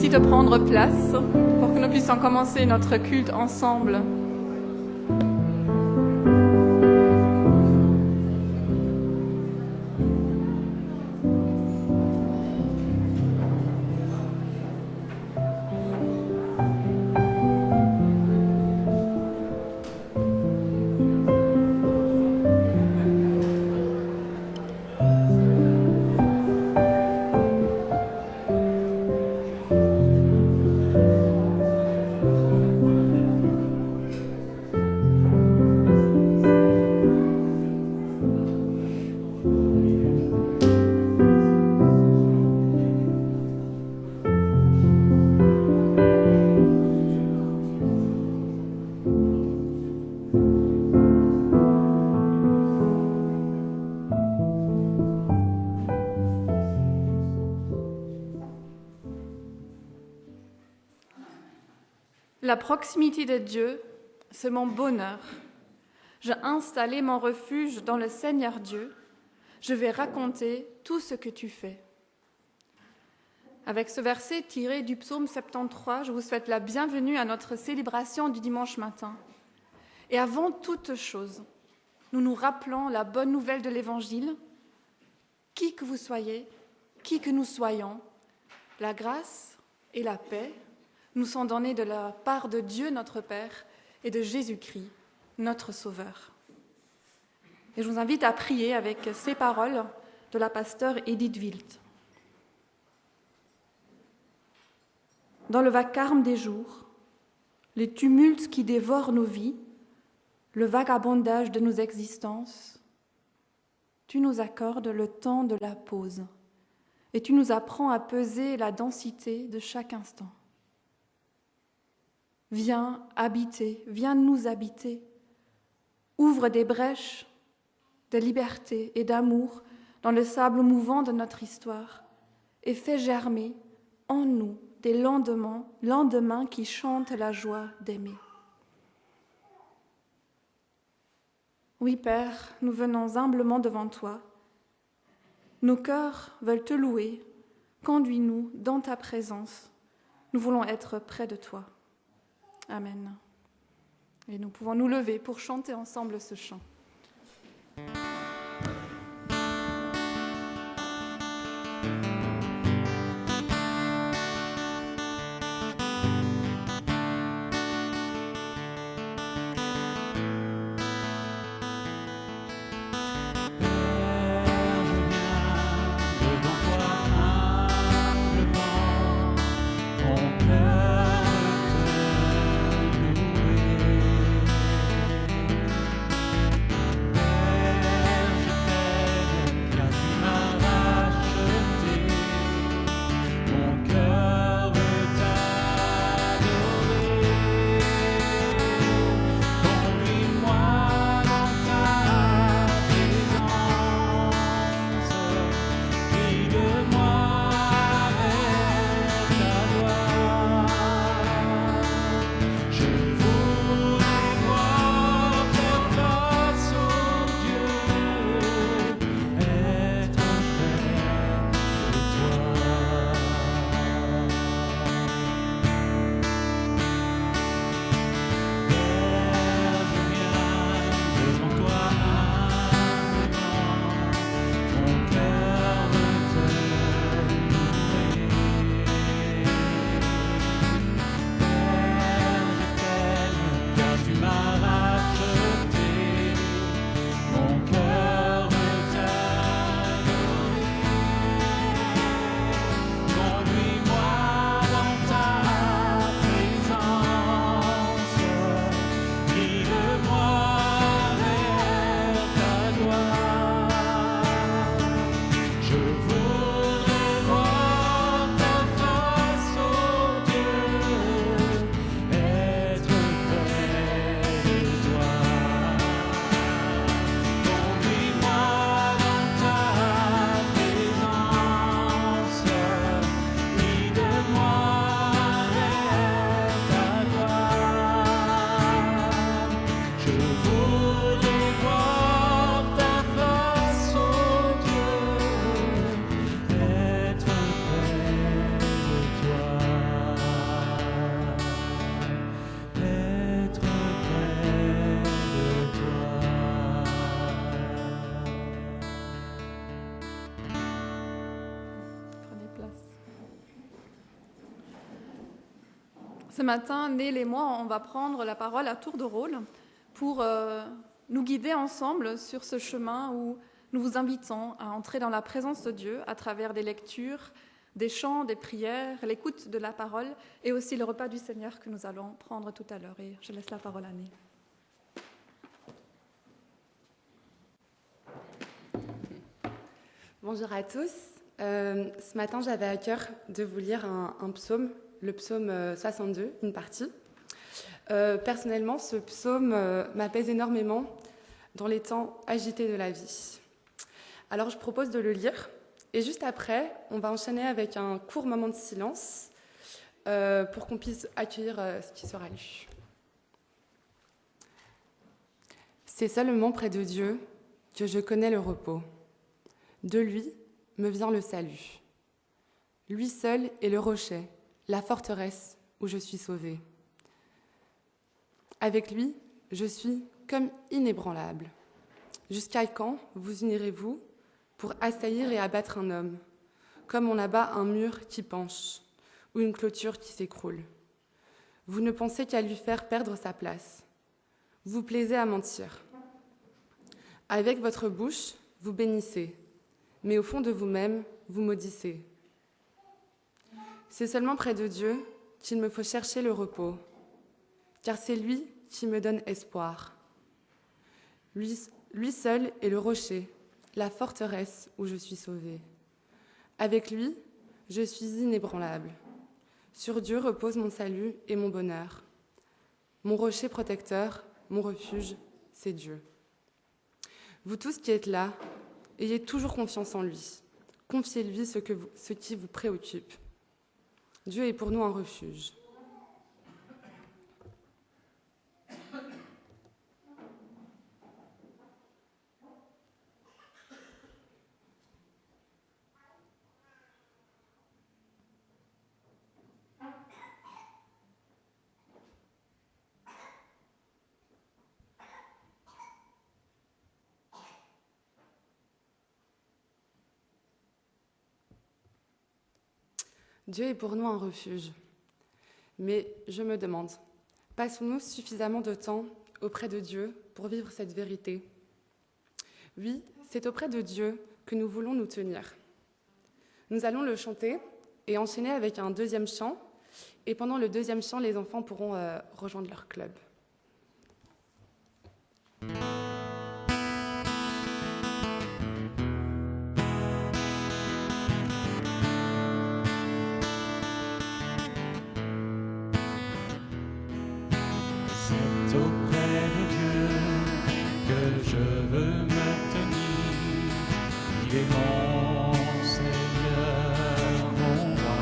merci de prendre place pour que nous puissions commencer notre culte ensemble. La proximité de Dieu, c'est mon bonheur. J'ai installé mon refuge dans le Seigneur Dieu. Je vais raconter tout ce que tu fais. Avec ce verset tiré du psaume 73, je vous souhaite la bienvenue à notre célébration du dimanche matin. Et avant toute chose, nous nous rappelons la bonne nouvelle de l'Évangile. Qui que vous soyez, qui que nous soyons, la grâce et la paix nous sont donnés de la part de Dieu notre Père et de Jésus-Christ, notre Sauveur. Et je vous invite à prier avec ces paroles de la pasteure Edith Wild. Dans le vacarme des jours, les tumultes qui dévorent nos vies, le vagabondage de nos existences, tu nous accordes le temps de la pause et tu nous apprends à peser la densité de chaque instant. Viens habiter, viens nous habiter. Ouvre des brèches de liberté et d'amour dans le sable mouvant de notre histoire et fais germer en nous des lendemains qui chantent la joie d'aimer. Oui, Père, nous venons humblement devant toi. Nos cœurs veulent te louer. Conduis-nous dans ta présence. Nous voulons être près de toi. Amen. Et nous pouvons nous lever pour chanter ensemble ce chant. Mon cœur te louer. Ce matin, Neil et moi, on va prendre la parole à tour de rôle pour nous guider ensemble sur ce chemin où nous vous invitons à entrer dans la présence de Dieu à travers des lectures, des chants, des prières, l'écoute de la parole et aussi le repas du Seigneur que nous allons prendre tout à l'heure. Et je laisse la parole à Neil. Bonjour à tous. Ce matin, j'avais à cœur de vous lire un psaume, le psaume 62, une partie. Personnellement, ce psaume m'apaise énormément dans les temps agités de la vie. Alors, je propose de le lire. Et juste après, on va enchaîner avec un court moment de silence pour qu'on puisse accueillir ce qui sera lu. C'est seulement près de Dieu que je connais le repos. De lui me vient le salut. Lui seul est le rocher, la forteresse où je suis sauvée. Avec lui, je suis comme inébranlable. Jusqu'à quand vous unirez-vous pour assaillir et abattre un homme, comme on abat un mur qui penche ou une clôture qui s'écroule? Vous ne pensez qu'à lui faire perdre sa place. Vous plaisez à mentir. Avec votre bouche, vous bénissez, mais au fond de vous-même, vous maudissez. C'est seulement près de Dieu qu'il me faut chercher le repos, car c'est lui qui me donne espoir. Lui seul est le rocher, la forteresse où je suis sauvée. Avec lui, je suis inébranlable. Sur Dieu repose mon salut et mon bonheur. Mon rocher protecteur, mon refuge, c'est Dieu. Vous tous qui êtes là, ayez toujours confiance en lui. Confiez-lui ce qui vous préoccupe. Dieu est pour nous un refuge. Dieu est pour nous un refuge. Mais je me demande, passons-nous suffisamment de temps auprès de Dieu pour vivre cette vérité? Oui, c'est auprès de Dieu que nous voulons nous tenir. Nous allons le chanter et enchaîner avec un deuxième chant. Et pendant le deuxième chant, les enfants pourront rejoindre leur club. Auprès de Dieu que je veux me tenir, il est mon Seigneur, mon roi.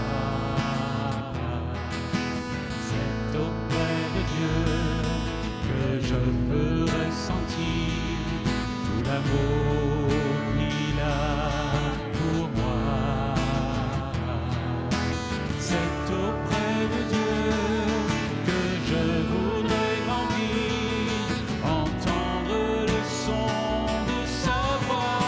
C'est auprès de Dieu que je peux ressentir tout l'amour qu'il a pour moi. C'est auprès de Dieu que je voudrais entendre le son de sa voix.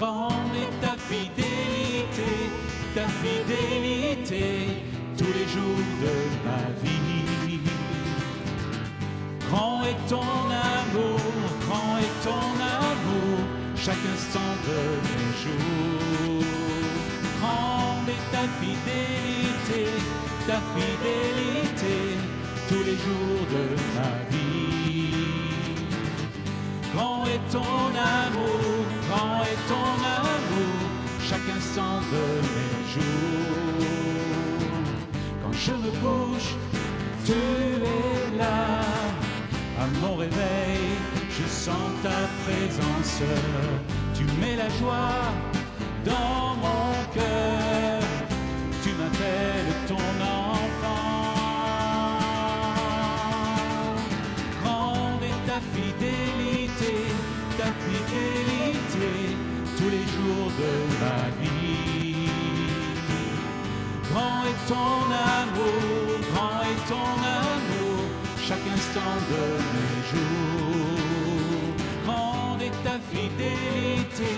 grande est ta fidélité, tous les jours de ma vie. Grand est ton amour, chaque instant de mes jours. Grande est ta fidélité, tous les jours de ma vie. Grand est ton amour, chaque instant de mes jours. Quand je me couche, tu es là. À mon réveil, je sens ta présence. Tu mets la joie dans mon cœur. Tu m'appelles ton enfant. Grande est ta fidélité, tous les jours de ma vie. Grand est ton amour, chaque instant de mes jours. Grande est ta fidélité,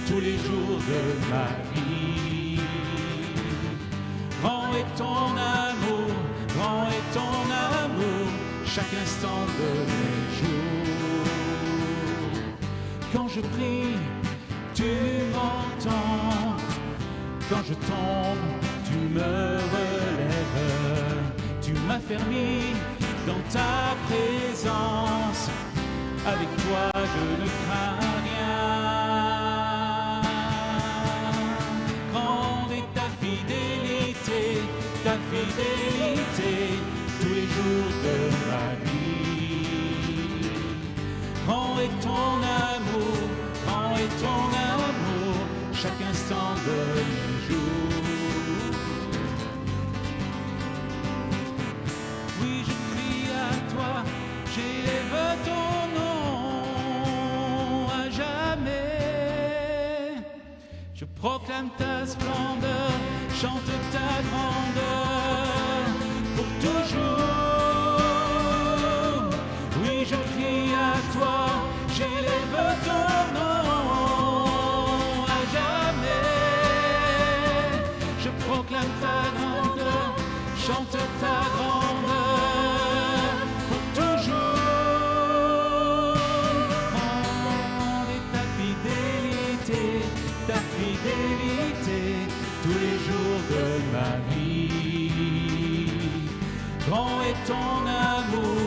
tous les jours de ma vie. Grand est ton amour, chaque instant de mes jours. Quand je prie, tu m'entends. Quand je tombe, tu me relèves. Tu m'affermis dans ta présence. Avec toi, je ne crains rien. Grande est ta fidélité, tous les jours de ma vie. Grand est ton amour, chaque instant de mes jours. Oui, je crie à toi, j'élève ton nom à jamais. Je proclame ta splendeur, chante ta grandeur pour toujours. Oui, je crie à toi, j'élève ton nom à jamais. Je proclame ta grandeur, chante ta grandeur pour toujours. Grande est ta fidélité, tous les jours de ma vie. Grand est ton amour,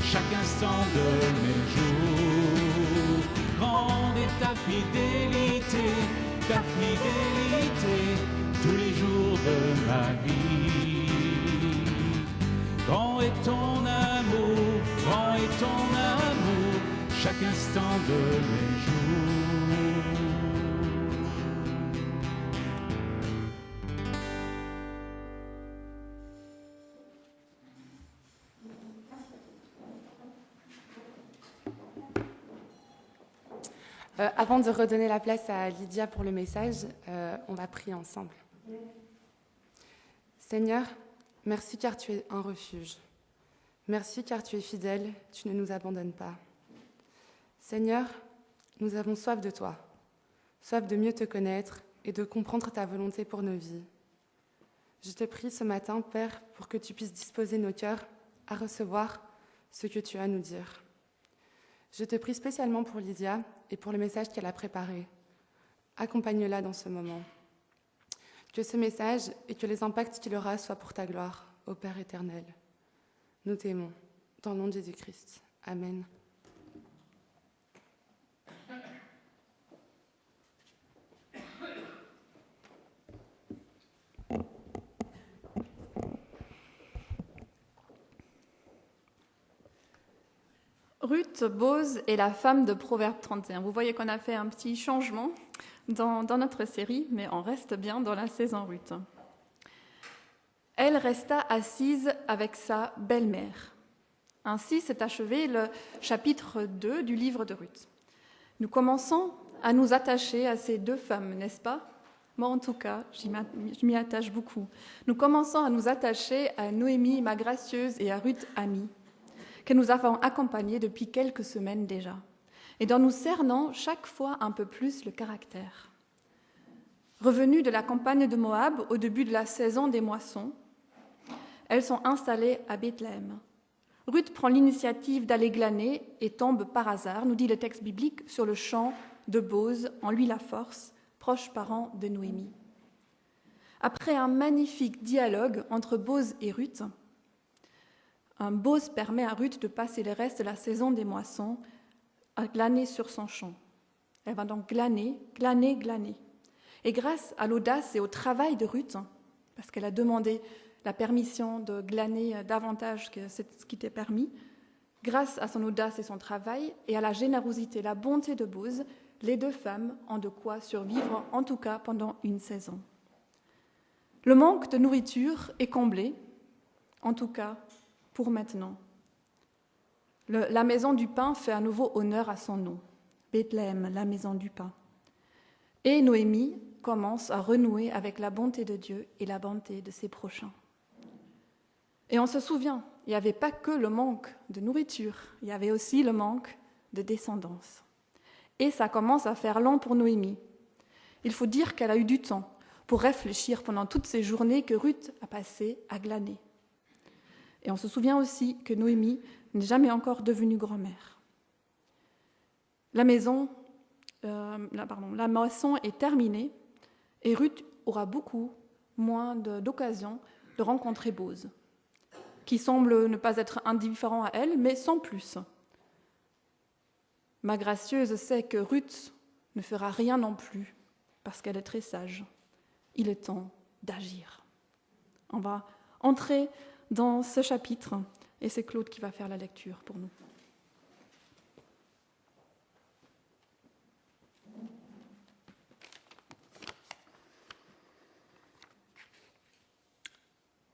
chaque instant de mes jours. Grande est ta fidélité, tous les jours de ma vie. Grand est ton amour, chaque instant de mes jours. Avant de redonner la place à Lydia pour le message, on va prier ensemble. Seigneur, merci car tu es un refuge. Merci car tu es fidèle, tu ne nous abandonnes pas. Seigneur, nous avons soif de toi, soif de mieux te connaître et de comprendre ta volonté pour nos vies. Je te prie ce matin, Père, pour que tu puisses disposer nos cœurs à recevoir ce que tu as à nous dire. Je te prie spécialement pour Lydia et pour le message qu'elle a préparé. Accompagne-la dans ce moment. Que ce message et que les impacts qu'il aura soient pour ta gloire, ô Père éternel. Nous t'aimons, dans le nom de Jésus-Christ. Amen. Ruth, Boz est la femme de Proverbe 31. Vous voyez qu'on a fait un petit changement dans notre série, mais on reste bien dans la saison Ruth. Elle resta assise avec sa belle-mère. Ainsi s'est achevé le chapitre 2 du livre de Ruth. Nous commençons à nous attacher à ces deux femmes, n'est-ce pas ? Moi, en tout cas, je m'y attache beaucoup. Nous commençons à nous attacher à Noémie, ma gracieuse, et à Ruth, amie. que nous avons accompagnée depuis quelques semaines déjà, et dont nous cernons chaque fois un peu plus le caractère. Revenues de la campagne de Moab au début de la saison des moissons, elles sont installées à Bethléem. Ruth prend l'initiative d'aller glaner et tombe par hasard, nous dit le texte biblique, sur le champ de Boz, en lui la force, proche parent de Noémie. Après un magnifique dialogue entre Boz et Ruth, Boz permet à Ruth de passer le reste de la saison des moissons à glaner sur son champ. Elle va donc glaner. Et grâce à l'audace et au travail de Ruth, parce qu'elle a demandé la permission de glaner davantage que ce qui était permis, grâce à son audace et son travail, et à la générosité, la bonté de Boz, les deux femmes ont de quoi survivre, en tout cas pendant une saison. Le manque de nourriture est comblé, en tout cas pour maintenant. La maison du pain fait à nouveau honneur à son nom, Bethléem, la maison du pain. Et Noémie commence à renouer avec la bonté de Dieu et la bonté de ses prochains. Et on se souvient, il n'y avait pas que le manque de nourriture, il y avait aussi le manque de descendance. Et ça commence à faire long pour Noémie. Il faut dire qu'elle a eu du temps pour réfléchir pendant toutes ces journées que Ruth a passées à glaner. Et on se souvient aussi que Noémie n'est jamais encore devenue grand-mère. La moisson est terminée et Ruth aura beaucoup moins d'occasions de rencontrer Boz, qui semble ne pas être indifférent à elle, mais sans plus. Ma gracieuse sait que Ruth ne fera rien non plus, parce qu'elle est très sage. Il est temps d'agir. On va entrer dans ce chapitre, et c'est Claude qui va faire la lecture pour nous.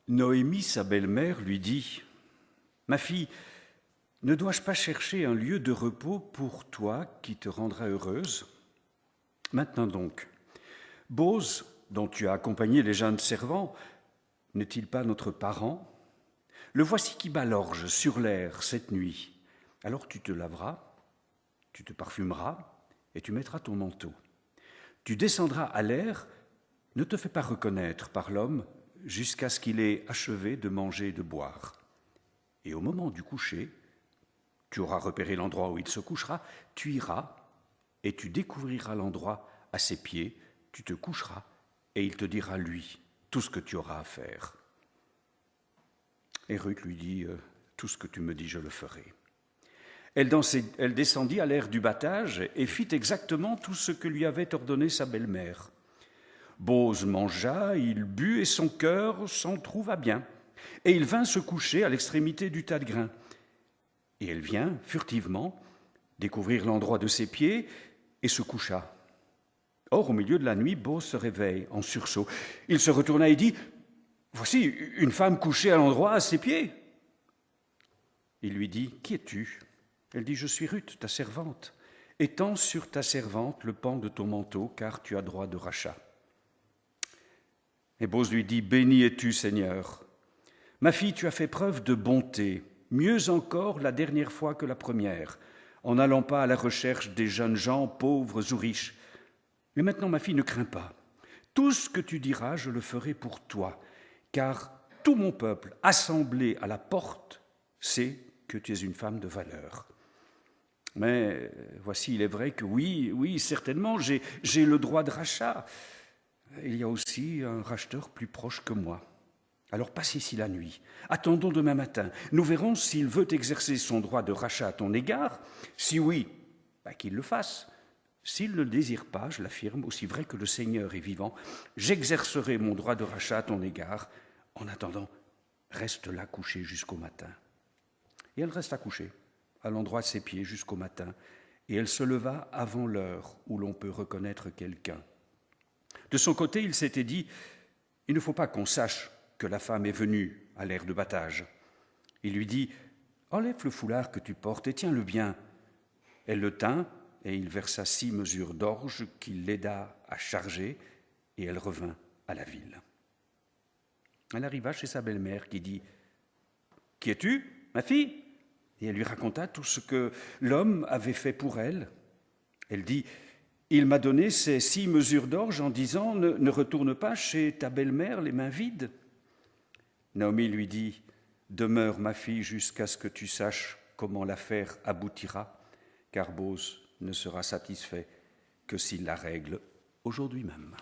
Noémie, sa belle-mère, lui dit « Ma fille, ne dois-je pas chercher un lieu de repos pour toi qui te rendra heureuse ? Maintenant donc, Boz, dont tu as accompagné les jeunes servants, n'est-il pas notre parent ? Le voici qui bat l'orge sur l'air cette nuit. Alors tu te laveras, tu te parfumeras et tu mettras ton manteau. Tu descendras à l'air, ne te fais pas reconnaître par l'homme, jusqu'à ce qu'il ait achevé de manger et de boire. Et au moment du coucher, tu auras repéré l'endroit où il se couchera, tu iras et tu découvriras l'endroit à ses pieds, tu te coucheras et il te dira, lui, tout ce que tu auras à faire. Et Ruth lui dit, tout ce que tu me dis, je le ferai. Elle descendit à l'air du battage et fit exactement tout ce que lui avait ordonné sa belle-mère. Boz mangea, il but et son cœur s'en trouva bien. Et il vint se coucher à l'extrémité du tas de grains. Et elle vient, furtivement, découvrir l'endroit de ses pieds et se coucha. Or, au milieu de la nuit, Boz se réveille en sursaut. Il se retourna et dit « Voici une femme couchée à l'endroit à ses pieds. » Il lui dit « Qui es-tu » Elle dit « Je suis Ruth, ta servante. Étends sur ta servante le pan de ton manteau, car tu as droit de rachat. » Et Boz lui dit « Béni es-tu, Seigneur. Ma fille, tu as fait preuve de bonté, mieux encore la dernière fois que la première, en n'allant pas à la recherche des jeunes gens, pauvres ou riches. Mais maintenant, ma fille, ne crains pas. Tout ce que tu diras, je le ferai pour toi, car tout mon peuple, assemblé à la porte, sait que tu es une femme de valeur. Mais voici, il est vrai que oui, certainement, j'ai le droit de rachat. Il y a aussi un racheteur plus proche que moi. Alors passe ici la nuit. Attendons demain matin. Nous verrons s'il veut exercer son droit de rachat à ton égard. Si oui, qu'il le fasse. S'il ne le désire pas, je l'affirme, aussi vrai que le Seigneur est vivant, j'exercerai mon droit de rachat à ton égard. En attendant, reste là couché jusqu'au matin. Et elle resta couchée à l'endroit de ses pieds jusqu'au matin. Et elle se leva avant l'heure où l'on peut reconnaître quelqu'un. De son côté, il s'était dit, il ne faut pas qu'on sache que la femme est venue à l'air de battage. Il lui dit, enlève le foulard que tu portes et tiens-le bien. Elle le tint et il versa 6 mesures d'orge qu'il l'aida à charger et elle revint à la ville. Elle arriva chez sa belle-mère qui dit, qui es-tu, ma fille ? Et elle lui raconta tout ce que l'homme avait fait pour elle. Elle dit, « Il m'a donné ces 6 mesures d'orge en disant, ne retourne pas chez ta belle-mère les mains vides. » Naomi lui dit, « Demeure, ma fille, jusqu'à ce que tu saches comment l'affaire aboutira, car Bose ne sera satisfait que s'il la règle aujourd'hui même. »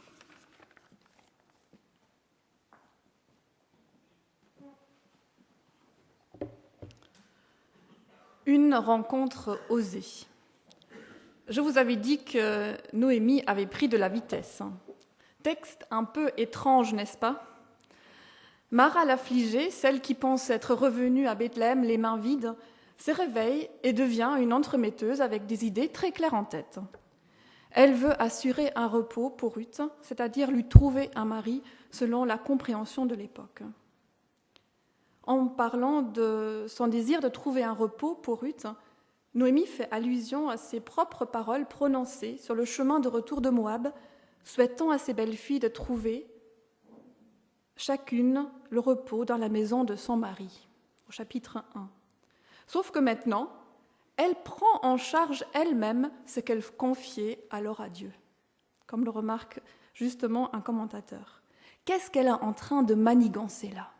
Une rencontre osée. Je vous avais dit que Noémie avait pris de la vitesse. Texte un peu étrange, n'est-ce pas? Mara l'affligée, celle qui pense être revenue à Bethléem les mains vides, se réveille et devient une entremetteuse avec des idées très claires en tête. Elle veut assurer un repos pour Ruth, c'est-à-dire lui trouver un mari selon la compréhension de l'époque. En parlant de son désir de trouver un repos pour Ruth, Noémie fait allusion à ses propres paroles prononcées sur le chemin de retour de Moab, souhaitant à ses belles-filles de trouver chacune le repos dans la maison de son mari, au chapitre 1. Sauf que maintenant, elle prend en charge elle-même ce qu'elle confiait alors à Dieu, comme le remarque justement un commentateur. Qu'est-ce qu'elle est en train de manigancer là?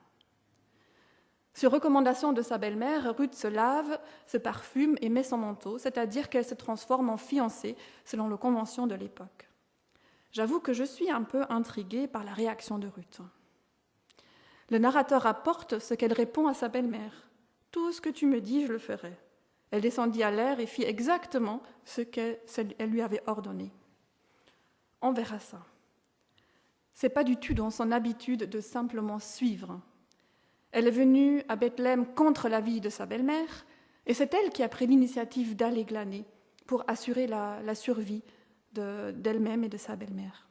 Sur recommandation de sa belle-mère, Ruth se lave, se parfume et met son manteau, c'est-à-dire qu'elle se transforme en fiancée selon les conventions de l'époque. J'avoue que je suis un peu intriguée par la réaction de Ruth. Le narrateur rapporte ce qu'elle répond à sa belle-mère. « Tout ce que tu me dis, je le ferai. » Elle descendit à l'air et fit exactement ce qu'elle lui avait ordonné. On verra ça. Ce n'est pas du tout dans son habitude de simplement suivre. Elle est venue à Bethléem contre l'avis de sa belle-mère, et c'est elle qui a pris l'initiative d'aller glaner pour assurer la survie d'elle-même et de sa belle-mère.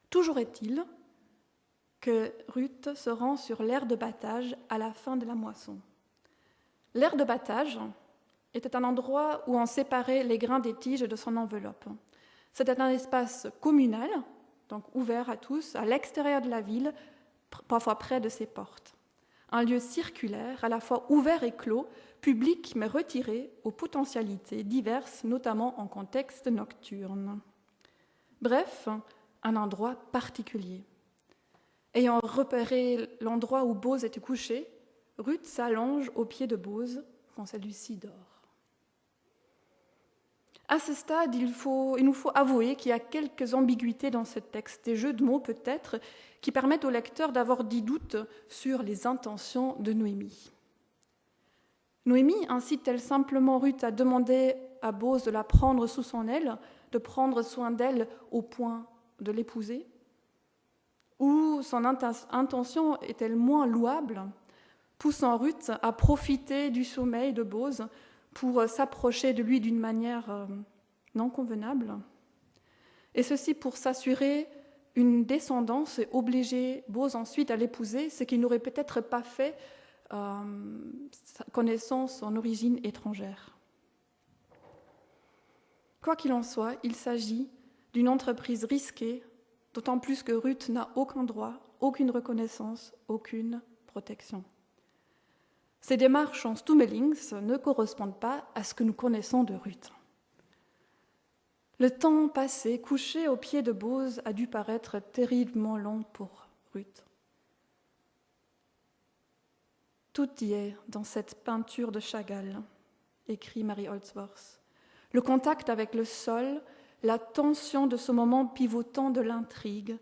Toujours est-il que Ruth se rend sur l'aire de battage à la fin de la moisson. L'aire de battage était un endroit où on séparait les grains des tiges de son enveloppe. C'était un espace communal, donc ouvert à tous, à l'extérieur de la ville, parfois près de ses portes. Un lieu circulaire, à la fois ouvert et clos, public mais retiré aux potentialités diverses, notamment en contexte nocturne. Bref, un endroit particulier. Ayant repéré l'endroit où Bose était couché, Ruth s'allonge au pied de Bose quand celui-ci dort. À ce stade, il nous faut avouer qu'il y a quelques ambiguïtés dans ce texte, des jeux de mots peut-être, qui permettent au lecteur d'avoir des doutes sur les intentions de Noémie. Noémie incite-t-elle simplement Ruth à demander à Bose de la prendre sous son aile, de prendre soin d'elle au point de l'épouser? Ou son intention est-elle moins louable, poussant Ruth à profiter du sommeil de Bose pour s'approcher de lui d'une manière non convenable, et ceci pour s'assurer une descendance et obliger Bose ensuite à l'épouser, ce qu'il n'aurait peut-être pas fait connaissant son origine étrangère. Quoi qu'il en soit, il s'agit d'une entreprise risquée, d'autant plus que Ruth n'a aucun droit, aucune reconnaissance, aucune protection. Ces démarches en Stummelings ne correspondent pas à ce que nous connaissons de Ruth. Le temps passé, couché au pied de Bose, a dû paraître terriblement long pour Ruth. Tout y est dans cette peinture de Chagall, écrit Mary Holdsworth. Le contact avec le sol, la tension de ce moment pivotant de l'intrigue,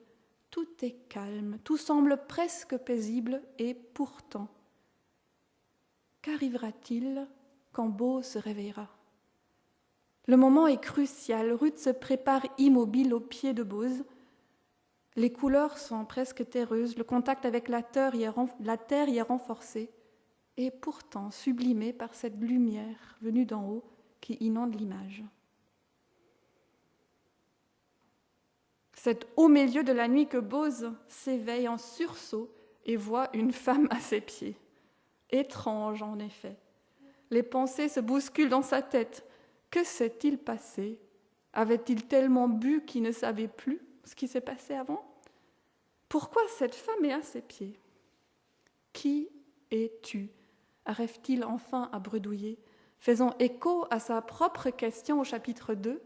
tout est calme, tout semble presque paisible, et pourtant, qu'arrivera-t-il quand Bose se réveillera? Le moment est crucial. Ruth se prépare immobile au pied de Bose. Les couleurs sont presque terreuses. Le contact avec la terre y est renforcé et pourtant sublimé par cette lumière venue d'en haut qui inonde l'image. C'est au milieu de la nuit que Bose s'éveille en sursaut et voit une femme à ses pieds. Étrange, en effet. Les pensées se bousculent dans sa tête. Que s'est-il passé? Avait-il tellement bu qu'il ne savait plus ce qui s'est passé avant? Pourquoi cette femme est à ses pieds? Qui es-tu? arrive-t-il enfin à bredouiller, faisant écho à sa propre question au chapitre 2,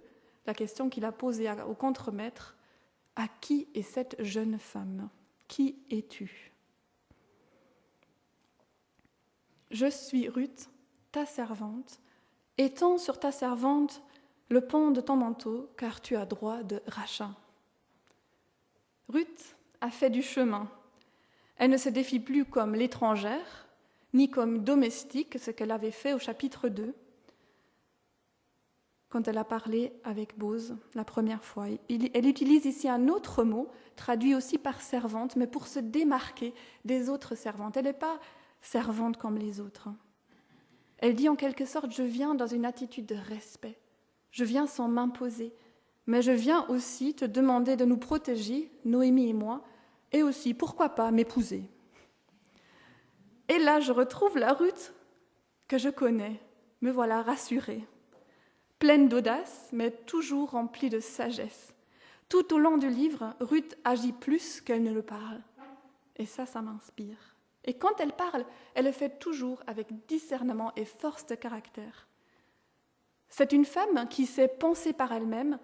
la question qu'il a posée au contremaître. « À qui est cette jeune femme ? Qui es-tu » ? « Je suis Ruth, ta servante. Étends sur ta servante le pan de ton manteau, car tu as droit de rachat. » Ruth a fait du chemin. Elle ne se défie plus comme l'étrangère, ni comme domestique, ce qu'elle avait fait au chapitre 2, quand elle a parlé avec Boz la première fois. Elle utilise ici un autre mot, traduit aussi par servante, mais pour se démarquer des autres servantes. Elle n'est pas servante comme les autres. Elle dit en quelque sorte, je viens dans une attitude de respect. Je viens sans m'imposer, mais je viens aussi te demander de nous protéger, Noémie et moi, et aussi, pourquoi pas, m'épouser. Et là, je retrouve la Ruth que je connais. Me voilà rassurée, pleine d'audace, mais toujours remplie de sagesse. Tout au long du livre, Ruth agit plus qu'elle ne le parle. Et ça m'inspire. Et quand elle parle, elle le fait toujours avec discernement et force de caractère. C'est une femme qui sait penser par elle-même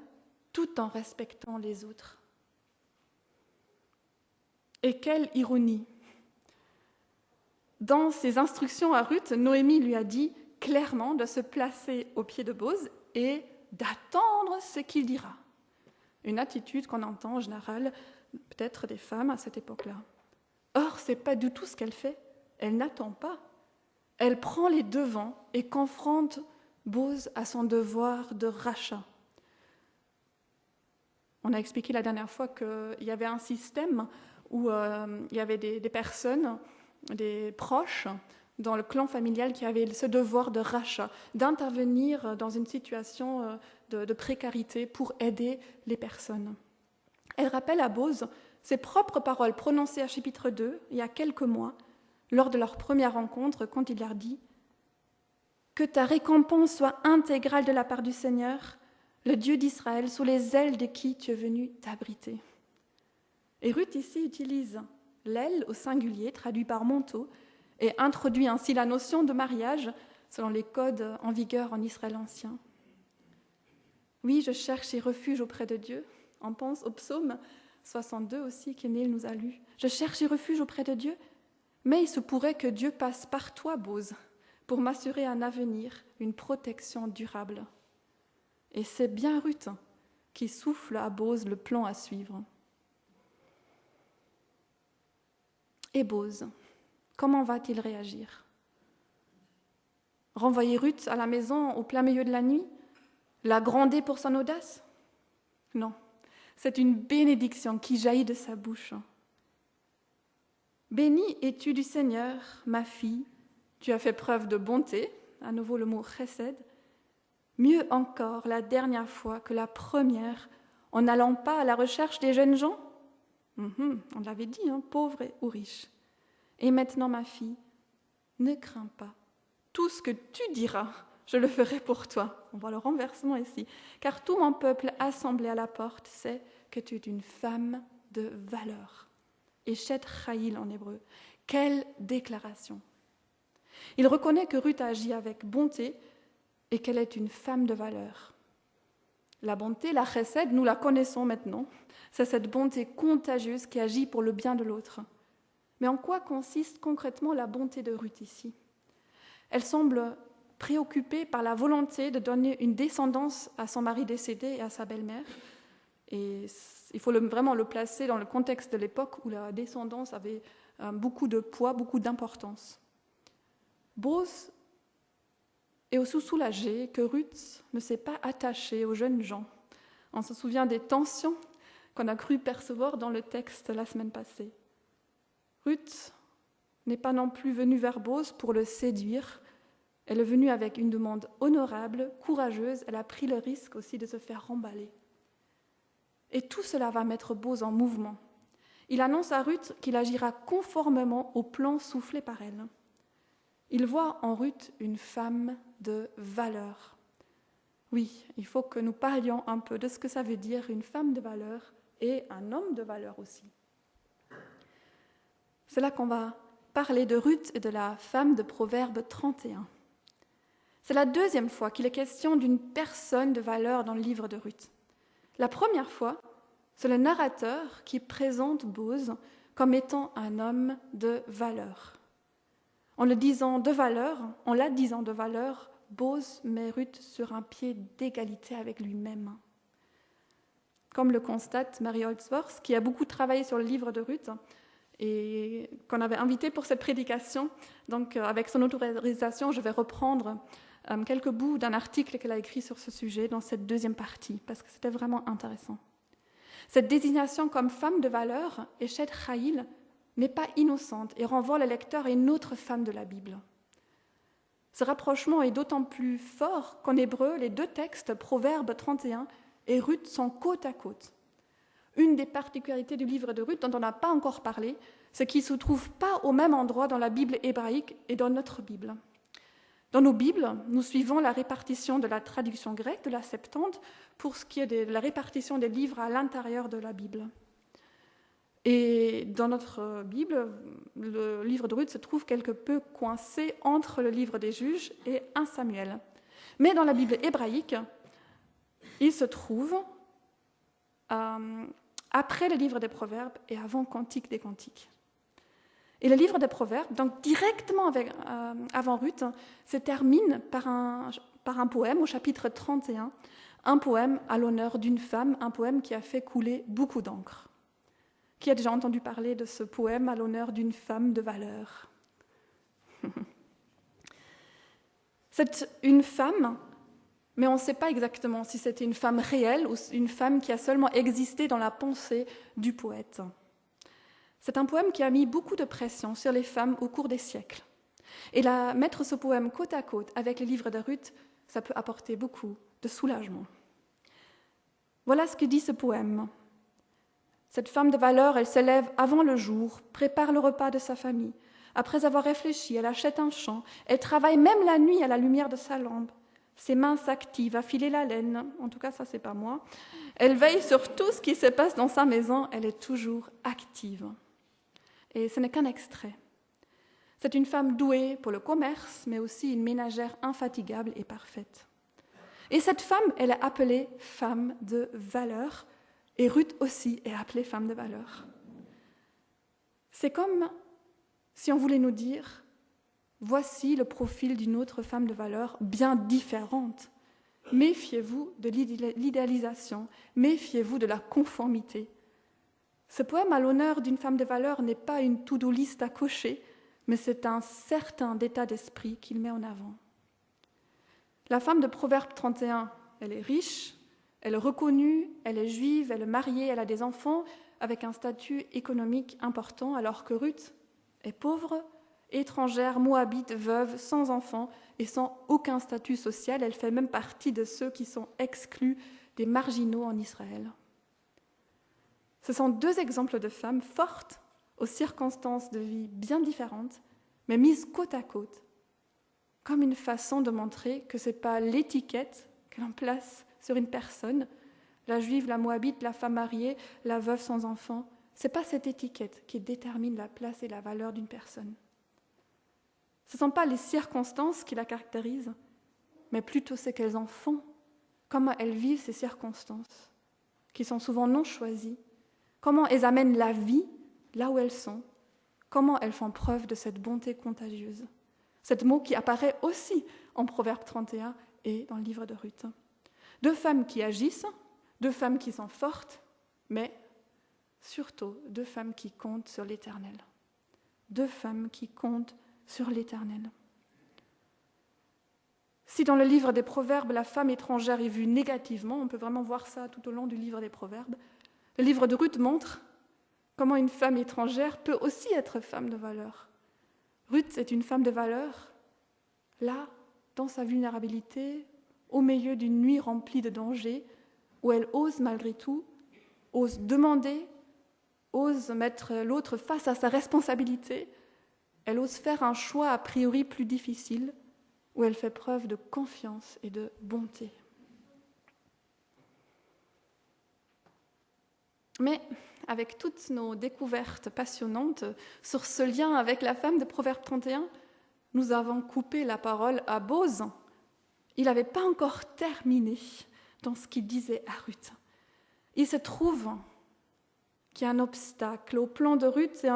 tout en respectant les autres. Et quelle ironie! Dans ses instructions à Ruth, Noémie lui a dit clairement de se placer au pied de Boz et d'attendre ce qu'il dira. Une attitude qu'on entend en général, peut-être des femmes à cette époque-là. Or, ce n'est pas du tout ce qu'elle fait. Elle n'attend pas. Elle prend les devants et confronte Boz à son devoir de rachat. On a expliqué la dernière fois qu'il y avait un système où il y avait des personnes, des proches, dans le clan familial qui avaient ce devoir de rachat, d'intervenir dans une situation de précarité pour aider les personnes. Elle rappelle à Boz ses propres paroles prononcées à chapitre 2, il y a quelques mois, lors de leur première rencontre, quand il leur dit « Que ta récompense soit intégrale de la part du Seigneur, le Dieu d'Israël, sous les ailes de qui tu es venu t'abriter. » Et Ruth ici utilise l'aile au singulier, traduit par manteau, et introduit ainsi la notion de mariage selon les codes en vigueur en Israël ancien. Oui, je cherche et refuge auprès de Dieu. On pense au psaume 62 aussi, qu'Énile nous a lu. Je cherche et refuge auprès de Dieu, mais il se pourrait que Dieu passe par toi, Boz, pour m'assurer un avenir, une protection durable. Et c'est bien Ruth qui souffle à Boz le plan à suivre. Et Boz, comment va-t-il réagir ? Renvoyer Ruth à la maison au plein milieu de la nuit ? La gronder pour son audace ? Non, c'est une bénédiction qui jaillit de sa bouche. Bénie es-tu du Seigneur, ma fille, tu as fait preuve de bonté, à nouveau le mot chesed, mieux encore la dernière fois que la première, en n'allant pas à la recherche des jeunes gens. On l'avait dit, pauvres ou riches. Et maintenant, ma fille, ne crains pas. Tout ce que tu diras, je le ferai pour toi. On voit le renversement ici. Car tout mon peuple assemblé à la porte sait que tu es une femme de valeur. Eshet Chayil en hébreu. Quelle déclaration! Il reconnaît que Ruth agit avec bonté et qu'elle est une femme de valeur. La bonté, la chesed, nous la connaissons maintenant. C'est cette bonté contagieuse qui agit pour le bien de l'autre. Mais en quoi consiste concrètement la bonté de Ruth ici ? Elle semble préoccupée par la volonté de donner une descendance à son mari décédé et à sa belle-mère. Et il faut vraiment le placer dans le contexte de l'époque où la descendance avait beaucoup de poids, beaucoup d'importance. Boz est aussi soulagé que Ruth ne s'est pas attachée aux jeunes gens. On se souvient des tensions qu'on a cru percevoir dans le texte la semaine passée. Ruth n'est pas non plus venue vers Boz pour le séduire. Elle est venue avec une demande honorable, courageuse. Elle a pris le risque aussi de se faire remballer. Et tout cela va mettre Boz en mouvement. Il annonce à Ruth qu'il agira conformément au plan soufflé par elle. Il voit en Ruth une femme de valeur. Oui, il faut que nous parlions un peu de ce que ça veut dire une femme de valeur et un homme de valeur aussi. C'est là qu'on va parler de Ruth et de la femme de Proverbe 31. C'est la deuxième fois qu'il est question d'une personne de valeur dans le livre de Ruth. La première fois, c'est le narrateur qui présente Boz comme étant un homme de valeur. En la disant de valeur, Boz met Ruth sur un pied d'égalité avec lui-même. Comme le constate Mary Holdsworth, qui a beaucoup travaillé sur le livre de Ruth et qu'on avait invité pour cette prédication. Donc, avec son autorisation, je vais reprendre quelques bouts d'un article qu'elle a écrit sur ce sujet dans cette deuxième partie, parce que c'était vraiment intéressant. Cette désignation comme femme de valeur, Eshet Chayil, n'est pas innocente et renvoie le lecteur à une autre femme de la Bible. Ce rapprochement est d'autant plus fort qu'en hébreu, les deux textes, Proverbe 31 et Ruth, sont côte à côte. Une des particularités du livre de Ruth dont on n'a pas encore parlé, c'est qu'il ne se trouve pas au même endroit dans la Bible hébraïque et dans notre Bible. Dans nos Bibles, nous suivons la répartition de la traduction grecque de la Septante pour ce qui est de la répartition des livres à l'intérieur de la Bible. Et dans notre Bible, le livre de Ruth se trouve quelque peu coincé entre le livre des Juges et 1 Samuel. Mais dans la Bible hébraïque, il se trouve après le livre des Proverbes et avant Cantique des Cantiques. Et le livre des Proverbes, donc directement avant Ruth, se termine par un poème au chapitre 31, un poème à l'honneur d'une femme, un poème qui a fait couler beaucoup d'encre. Qui a déjà entendu parler de ce poème à l'honneur d'une femme de valeur? C'est une femme, mais on ne sait pas exactement si c'était une femme réelle ou une femme qui a seulement existé dans la pensée du poète. C'est un poème qui a mis beaucoup de pression sur les femmes au cours des siècles. Et mettre ce poème côte à côte avec le livre de Ruth, ça peut apporter beaucoup de soulagement. Voilà ce que dit ce poème. Cette femme de valeur, elle se lève avant le jour, prépare le repas de sa famille. Après avoir réfléchi, elle achète un champ. Elle travaille même la nuit à la lumière de sa lampe. Ses mains s'activent à filer la laine. En tout cas, ça, c'est pas moi. Elle veille sur tout ce qui se passe dans sa maison. Elle est toujours active. Et ce n'est qu'un extrait. C'est une femme douée pour le commerce, mais aussi une ménagère infatigable et parfaite. Et cette femme, elle est appelée femme de valeur, et Ruth aussi est appelée femme de valeur. C'est comme si on voulait nous dire, voici le profil d'une autre femme de valeur bien différente. Méfiez-vous de l'idéalisation, méfiez-vous de la conformité. Ce poème à l'honneur d'une femme de valeur n'est pas une to-do list à cocher, mais c'est un certain état d'esprit qu'il met en avant. La femme de Proverbe 31, elle est riche, elle est reconnue, elle est juive, elle est mariée, elle a des enfants avec un statut économique important, alors que Ruth est pauvre, étrangère, moabite, veuve, sans enfants et sans aucun statut social. Elle fait même partie de ceux qui sont exclus des marginaux en Israël. Ce sont deux exemples de femmes fortes, aux circonstances de vie bien différentes, mais mises côte à côte, comme une façon de montrer que ce n'est pas l'étiquette que l'on place sur une personne, la juive, la moabite, la femme mariée, la veuve sans enfant. Ce n'est pas cette étiquette qui détermine la place et la valeur d'une personne. Ce ne sont pas les circonstances qui la caractérisent, mais plutôt ce qu'elles en font, comment elles vivent ces circonstances, qui sont souvent non choisies, comment elles amènent la vie là où elles sont, comment elles font preuve de cette bonté contagieuse. C'est mot qui apparaît aussi en Proverbe 31 et dans le livre de Ruth. Deux femmes qui agissent, deux femmes qui sont fortes, mais surtout deux femmes qui comptent sur l'Éternel. Deux femmes qui comptent sur l'Éternel. Si dans le livre des Proverbes, la femme étrangère est vue négativement, on peut vraiment voir ça tout au long du livre des Proverbes, le livre de Ruth montre comment une femme étrangère peut aussi être femme de valeur. Ruth est une femme de valeur, là, dans sa vulnérabilité, au milieu d'une nuit remplie de dangers, où elle ose malgré tout, ose demander, ose mettre l'autre face à sa responsabilité, elle ose faire un choix a priori plus difficile, où elle fait preuve de confiance et de bonté. Mais avec toutes nos découvertes passionnantes sur ce lien avec la femme de Proverbe 31, nous avons coupé la parole à Boz. Il n'avait pas encore terminé dans ce qu'il disait à Ruth. Il se trouve qu'il y a un obstacle au plan de Ruth.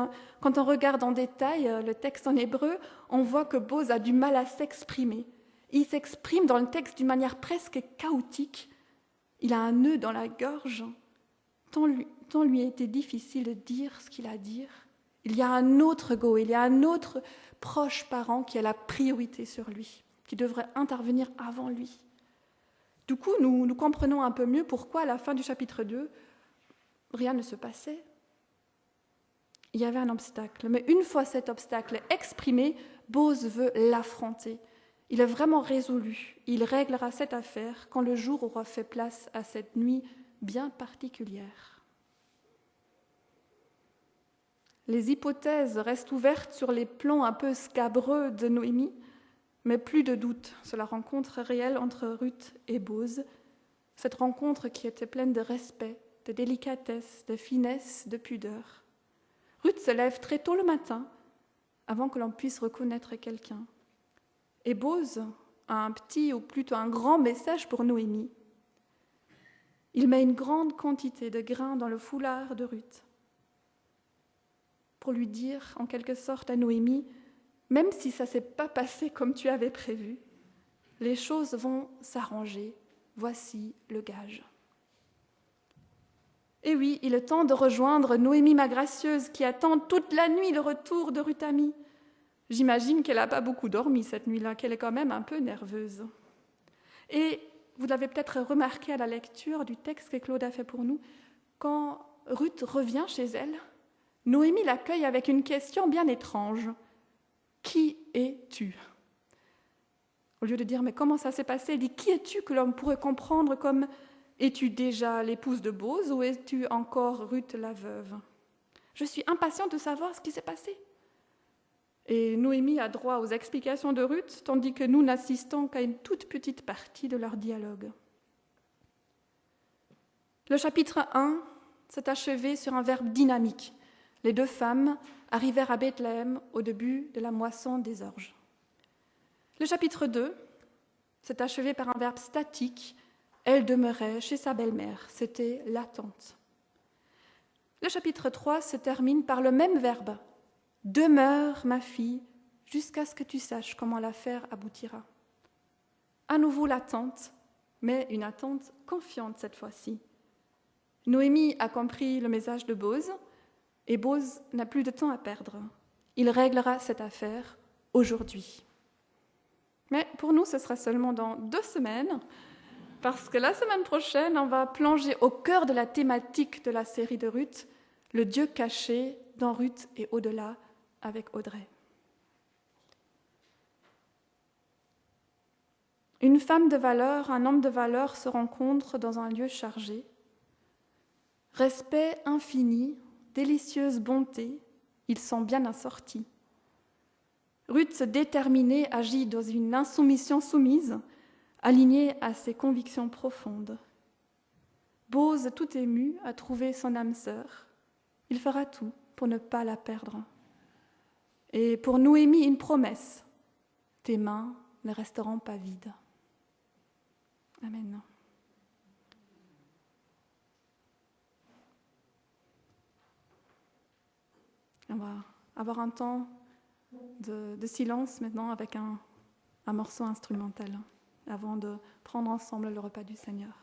Quand on regarde en détail le texte en hébreu, on voit que Boz a du mal à s'exprimer. Il s'exprime dans le texte d'une manière presque chaotique. Il a un nœud dans la gorge. Tant lui a été difficile de dire ce qu'il a à dire. Il y a un autre go, il y a un autre proche parent qui a la priorité sur lui, qui devrait intervenir avant lui. Du coup, nous comprenons un peu mieux pourquoi, à la fin du chapitre 2, rien ne se passait. Il y avait un obstacle, mais une fois cet obstacle exprimé, Boz veut l'affronter. Il est vraiment résolu. Il réglera cette affaire quand le jour aura fait place à cette nuit bien particulière. Les hypothèses restent ouvertes sur les plans un peu scabreux de Noémie, mais plus de doute sur la rencontre réelle entre Ruth et Boz, cette rencontre qui était pleine de respect, de délicatesse, de finesse, de pudeur. Ruth se lève très tôt le matin, avant que l'on puisse reconnaître quelqu'un. Et Boz a un petit ou plutôt un grand message pour Noémie. Il met une grande quantité de grains dans le foulard de Ruth pour lui dire en quelque sorte à Noémie, même si ça ne s'est pas passé comme tu avais prévu, les choses vont s'arranger, voici le gage. Et oui, il est temps de rejoindre Noémie ma gracieuse qui attend toute la nuit le retour de Ruth Ami. J'imagine qu'elle n'a pas beaucoup dormi cette nuit-là, qu'elle est quand même un peu nerveuse. Et vous l'avez peut-être remarqué à la lecture du texte que Claude a fait pour nous, quand Ruth revient chez elle, Noémie l'accueille avec une question bien étrange. « Qui es-tu » Au lieu de dire « Mais comment ça s'est passé ?» elle dit « Qui es-tu » que l'on pourrait comprendre comme « Es-tu déjà l'épouse de Boz ou es-tu encore Ruth la veuve ?» Je suis impatiente de savoir ce qui s'est passé. Et Noémie a droit aux explications de Ruth, tandis que nous n'assistons qu'à une toute petite partie de leur dialogue. Le chapitre 1 s'est achevé sur un verbe dynamique. Les deux femmes arrivèrent à Bethléem au début de la moisson des orges. Le chapitre 2 s'est achevé par un verbe statique. Elle demeurait chez sa belle-mère. C'était l'attente. Le chapitre 3 se termine par le même verbe. Demeure, ma fille, jusqu'à ce que tu saches comment l'affaire aboutira. À nouveau l'attente, mais une attente confiante cette fois-ci. Noémie a compris le message de Boz, et Boz n'a plus de temps à perdre. Il réglera cette affaire aujourd'hui. Mais pour nous, ce sera seulement dans 2 semaines, parce que la semaine prochaine, on va plonger au cœur de la thématique de la série de Ruth, le Dieu caché dans Ruth et au-delà, avec Audrey. Une femme de valeur, un homme de valeur se rencontrent dans un lieu chargé. Respect infini, délicieuse bonté, ils sont bien assortis. Ruth, déterminée, agit dans une insoumission soumise, alignée à ses convictions profondes. Boz, tout ému, a trouvé son âme sœur. Il fera tout pour ne pas la perdre. Et pour Noémie, une promesse. Tes mains ne resteront pas vides. Amen. On va avoir un temps de silence maintenant avec un morceau instrumental avant de prendre ensemble le repas du Seigneur.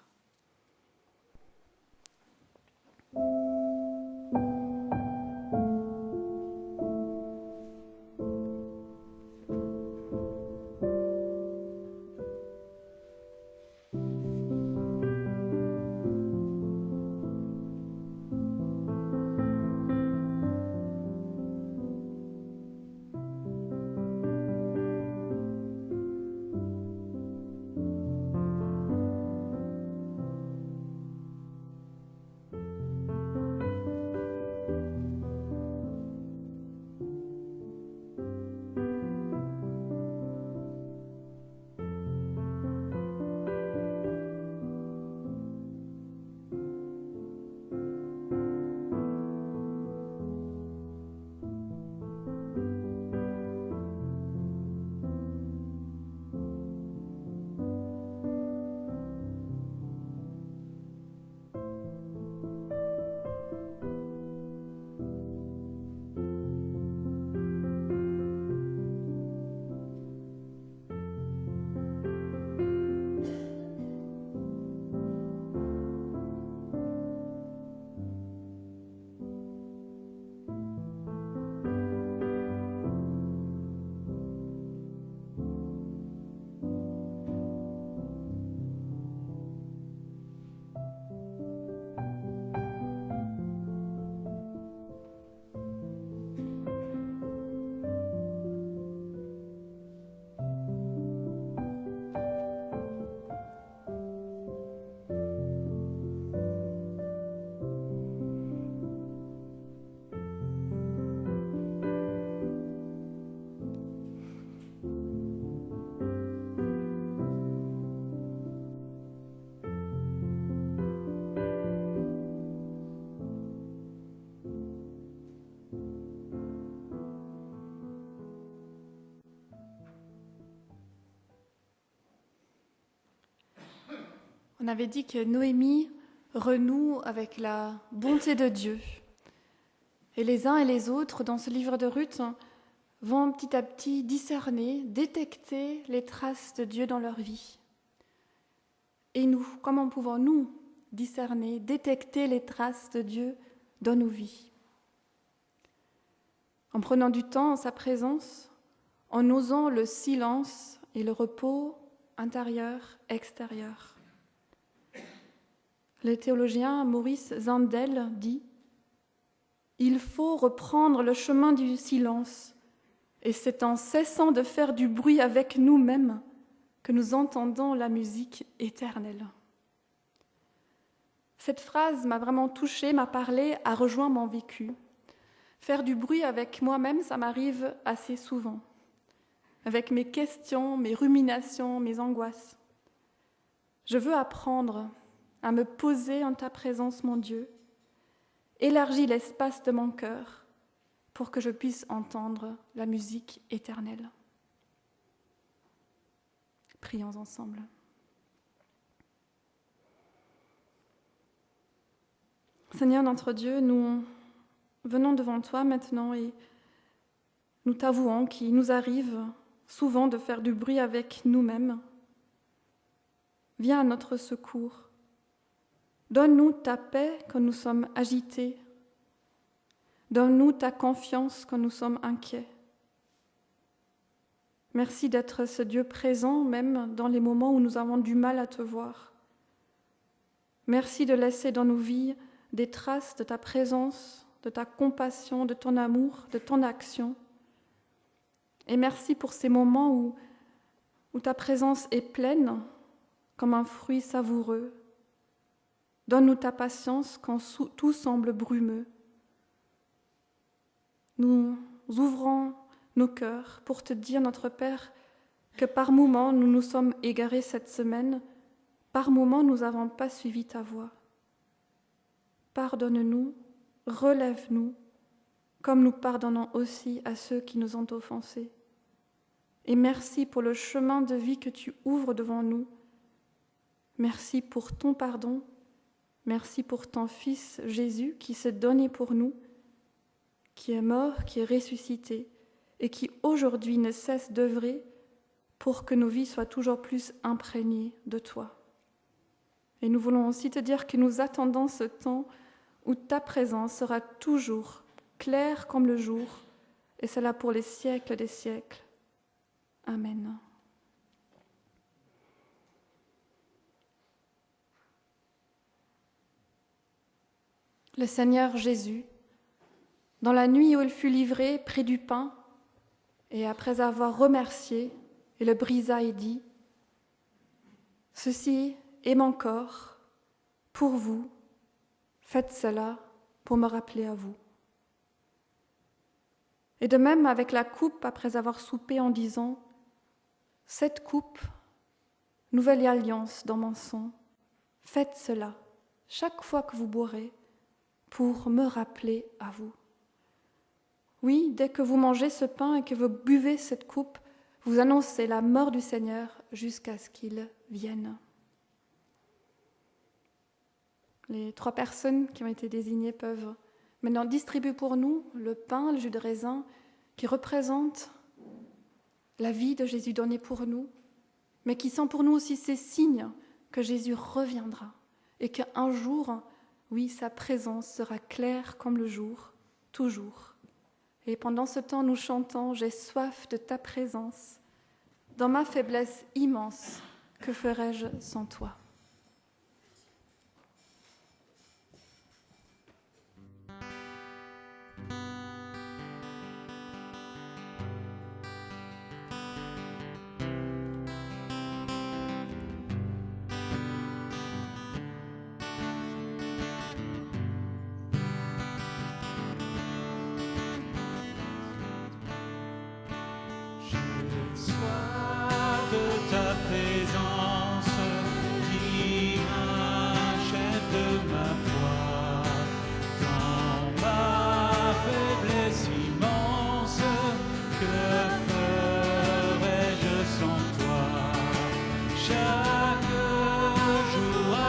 On avait dit que Noémie renoue avec la bonté de Dieu. Et les uns et les autres, dans ce livre de Ruth, vont petit à petit discerner, détecter les traces de Dieu dans leur vie. Et nous, comment pouvons-nous discerner, détecter les traces de Dieu dans nos vies? En prenant du temps en sa présence, en osant le silence et le repos intérieur, extérieur. Le théologien Maurice Zindel dit « Il faut reprendre le chemin du silence, et c'est en cessant de faire du bruit avec nous-mêmes que nous entendons la musique éternelle. » Cette phrase m'a vraiment touchée, m'a parlé, a rejoint mon vécu. Faire du bruit avec moi-même, ça m'arrive assez souvent, avec mes questions, mes ruminations, mes angoisses. Je veux apprendre à me poser en ta présence, mon Dieu. Élargis l'espace de mon cœur pour que je puisse entendre la musique éternelle. Prions ensemble. Seigneur notre Dieu, nous venons devant toi maintenant et nous t'avouons qu'il nous arrive souvent de faire du bruit avec nous-mêmes. Viens à notre secours. Donne-nous ta paix quand nous sommes agités. Donne-nous ta confiance quand nous sommes inquiets. Merci d'être ce Dieu présent même dans les moments où nous avons du mal à te voir. Merci de laisser dans nos vies des traces de ta présence, de ta compassion, de ton amour, de ton action. Et merci pour ces moments où ta présence est pleine comme un fruit savoureux. Donne-nous ta patience quand tout semble brumeux. Nous ouvrons nos cœurs pour te dire, notre Père, que par moments nous nous sommes égarés cette semaine, par moments nous n'avons pas suivi ta voie. Pardonne-nous, relève-nous, comme nous pardonnons aussi à ceux qui nous ont offensés. Et merci pour le chemin de vie que tu ouvres devant nous. Merci pour ton pardon. Merci pour ton Fils Jésus qui s'est donné pour nous, qui est mort, qui est ressuscité et qui aujourd'hui ne cesse d'œuvrer pour que nos vies soient toujours plus imprégnées de toi. Et nous voulons aussi te dire que nous attendons ce temps où ta présence sera toujours claire comme le jour, et cela pour les siècles des siècles. Amen. Le Seigneur Jésus, dans la nuit où il fut livré près du pain, et après avoir remercié, il le brisa et dit : « Ceci est mon corps, pour vous, faites cela pour me rappeler à vous. » Et de même avec la coupe, après avoir soupé en disant : « Cette coupe, nouvelle alliance dans mon sang, faites cela chaque fois que vous boirez, pour me rappeler à vous. » Oui, dès que vous mangez ce pain et que vous buvez cette coupe, vous annoncez la mort du Seigneur jusqu'à ce qu'il vienne. Les 3 personnes qui ont été désignées peuvent maintenant distribuer pour nous le pain, le jus de raisin, qui représentent la vie de Jésus donnée pour nous, mais qui sont pour nous aussi ces signes que Jésus reviendra et qu'un jour, oui, sa présence sera claire comme le jour, toujours. Et pendant ce temps, nous chantons « J'ai soif de ta présence. Dans ma faiblesse immense, que ferais-je sans toi ?» Soif de ta présence qui m'achève de ma foi, dans ma faiblesse immense, que ferais-je sans toi? Chaque jour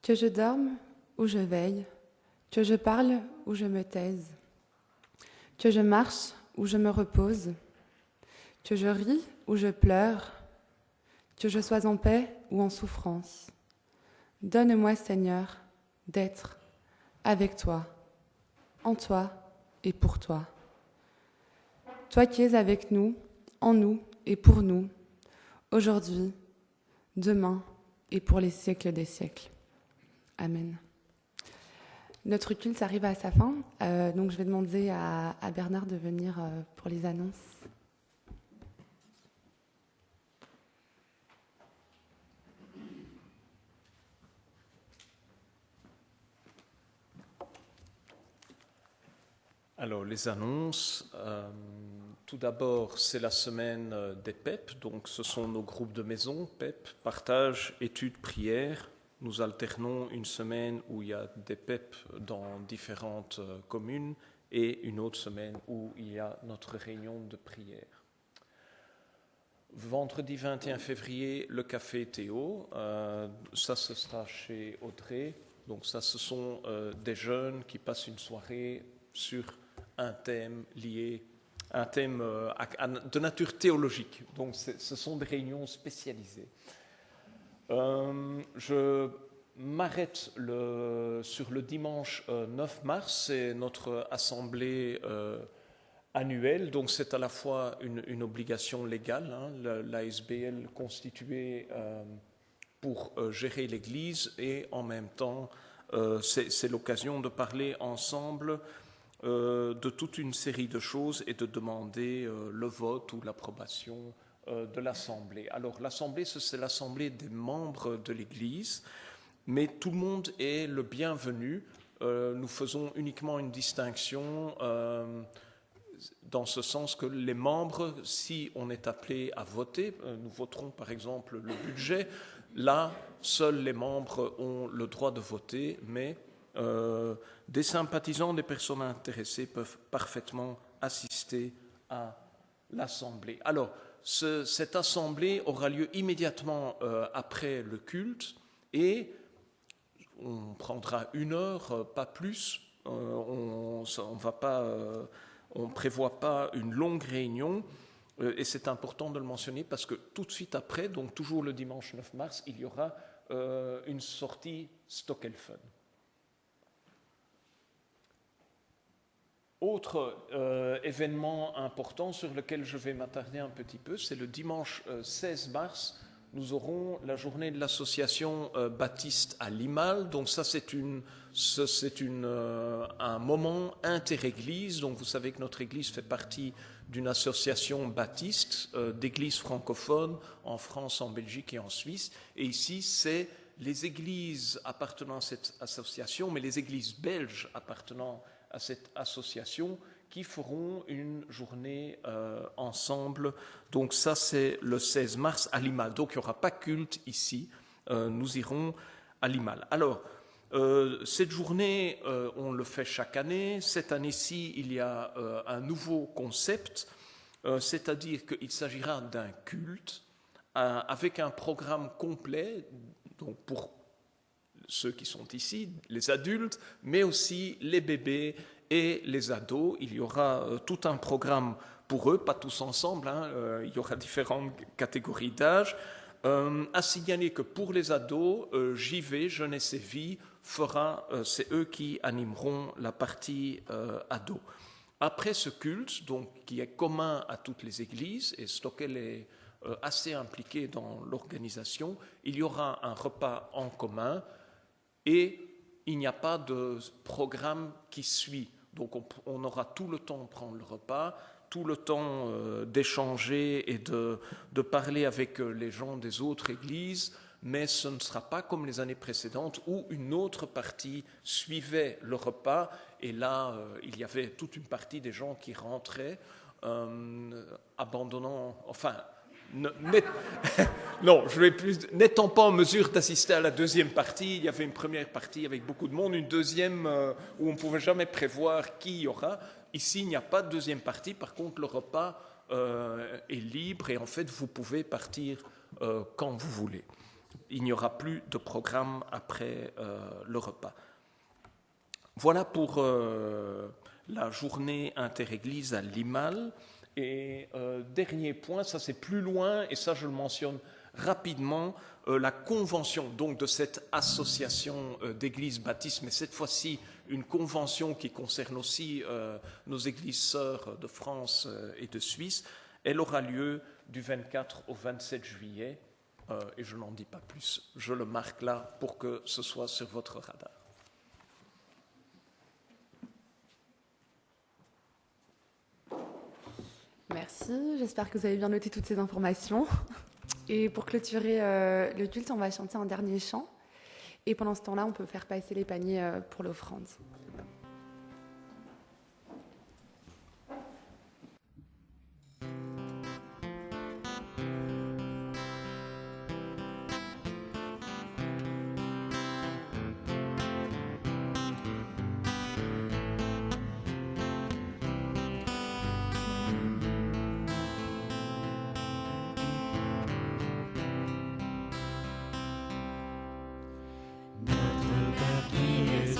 Que je dorme ou je veille, que je parle ou je me taise, que je marche ou je me repose, que je ris ou je pleure, que je sois en paix ou en souffrance. Donne-moi, Seigneur, d'être avec toi, en toi et pour toi. Toi qui es avec nous, en nous et pour nous, aujourd'hui, demain et pour les siècles des siècles. Amen. Notre culte arrive à sa fin, donc je vais demander à Bernard de venir pour les annonces. Alors, les annonces. Tout d'abord, c'est la semaine des PEP, donc ce sont nos groupes de maison, PEP, partage, études, prières. Nous alternons une semaine où il y a des PEP dans différentes communes et une autre semaine où il y a notre réunion de prière. Vendredi 21 février, le café Théo, ça ce sera chez Audrey. Donc ça, ce sont des jeunes qui passent une soirée sur un thème lié, un thème de nature théologique. Donc ce sont des réunions spécialisées. Je m'arrête sur le dimanche 9 mars, c'est notre assemblée annuelle, donc c'est à la fois une obligation légale, l'ASBL constituée pour gérer l'Église, et en même temps c'est l'occasion de parler ensemble de toute une série de choses et de demander le vote ou l'approbation de l'Assemblée. Alors l'Assemblée, c'est l'Assemblée des membres de l'Église, mais tout le monde est le bienvenu. Nous faisons uniquement une distinction dans ce sens que les membres, si on est appelé à voter, nous voterons par exemple le budget, là, seuls les membres ont le droit de voter, mais des sympathisants, des personnes intéressées peuvent parfaitement assister à l'Assemblée. Alors, cette Assemblée aura lieu immédiatement après le culte et on prendra 1 heure, pas plus. On ne prévoit pas une longue réunion et c'est important de le mentionner parce que tout de suite après, donc toujours le dimanche 9 mars, il y aura une sortie Stockelfun. Autre événement important sur lequel je vais m'attarder un petit peu, c'est le dimanche 16 mars. Nous aurons la journée de l'association baptiste à Limal. Donc ça, c'est un moment inter-église. Donc vous savez que notre église fait partie d'une association baptiste d'églises francophones en France, en Belgique et en Suisse. Et ici, c'est les églises appartenant à cette association, mais les églises belges appartenant à cette association qui feront une journée ensemble. Donc ça, c'est le 16 mars à Limal. Donc il n'y aura pas culte ici, nous irons à Limal. Alors, cette journée, on le fait chaque année. Cette année-ci, il y a un nouveau concept, c'est-à-dire qu'il s'agira d'un culte avec un programme complet, donc pour ceux qui sont ici, les adultes, mais aussi les bébés et les ados. Il y aura tout un programme pour eux, pas tous ensemble, il y aura différentes catégories d'âge. À signaler que pour les ados, JV, Jeunesse et Vie, c'est eux qui animeront la partie ados. Après ce culte, donc, qui est commun à toutes les églises, et Stockel est assez impliqué dans l'organisation, il y aura un repas en commun et il n'y a pas de programme qui suit. Donc on aura tout le temps de prendre le repas, tout le temps d'échanger et de parler avec les gens des autres églises, mais ce ne sera pas comme les années précédentes où une autre partie suivait le repas et là il y avait toute une partie des gens qui rentraient abandonnant, enfin non, n'étant pas en mesure d'assister à la deuxième partie. Il y avait une première partie avec beaucoup de monde, une deuxième où on ne pouvait jamais prévoir qui y aura. Ici, il n'y a pas de deuxième partie. Par contre, le repas est libre et en fait, vous pouvez partir quand vous voulez. il n'y aura plus de programme après le repas. Voilà pour la journée interéglise à Limal. Et dernier point, ça c'est plus loin, et ça je le mentionne rapidement, la convention donc de cette association d'églises baptistes, mais cette fois-ci une convention qui concerne aussi nos églises sœurs de France et de Suisse, elle aura lieu du 24 au 27 juillet, et je n'en dis pas plus, je le marque là pour que ce soit sur votre radar. Merci, j'espère que vous avez bien noté toutes ces informations. Et pour clôturer le culte, on va chanter un dernier chant. Et pendant ce temps-là, on peut faire passer les paniers pour l'offrande.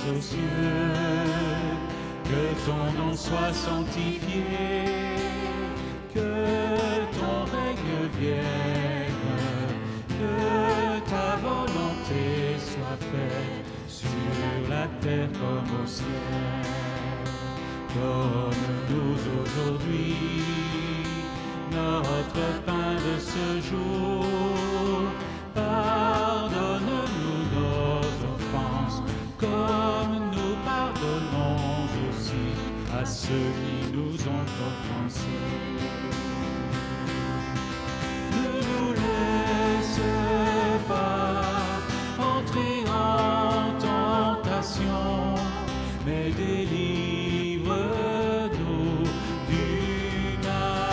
Aux cieux, que ton nom soit sanctifié, que ton règne vienne, que ta volonté soit faite sur la terre comme au ciel. Donne-nous aujourd'hui notre pain de ce jour, pardonne-nous nos offenses, comme nous pardonnons aussi à ceux qui nous ont offensés. Ne nous laisse pas entrer en tentation, mais délivre-nous du mal.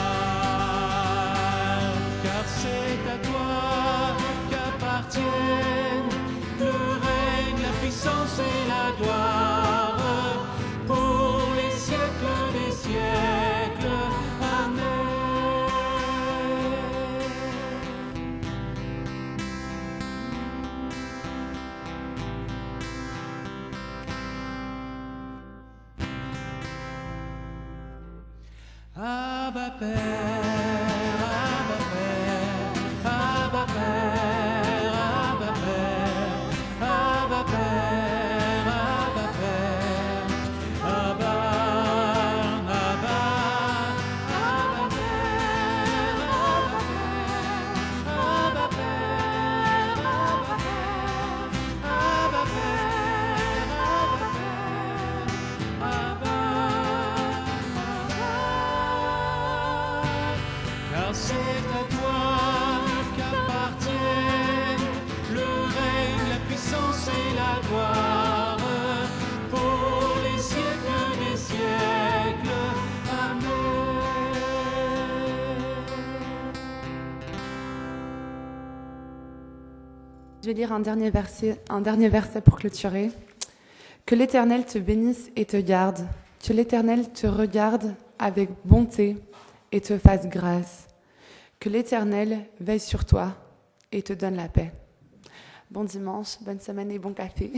Car c'est à toi qu'appartiennent le règne, la puissance et la gloire pour les siècles des siècles. Amen. Abba Père, Abba Père, Abba Père, Abba Père, Abba Père, Abba Père, Abba, Abba, Abba Père, Abba Père, Abba Père, Abba Père, Abba, car c'est à toi qu'appartiennent le règne, la puissance et la gloire pour les siècles des siècles. Amen. Je vais lire un dernier verset pour clôturer. Que l'Éternel te bénisse et te garde. Que l'Éternel te regarde avec bonté et te fasse grâce. Que l'Éternel veille sur toi et te donne la paix. Bon dimanche, bonne semaine et bon café.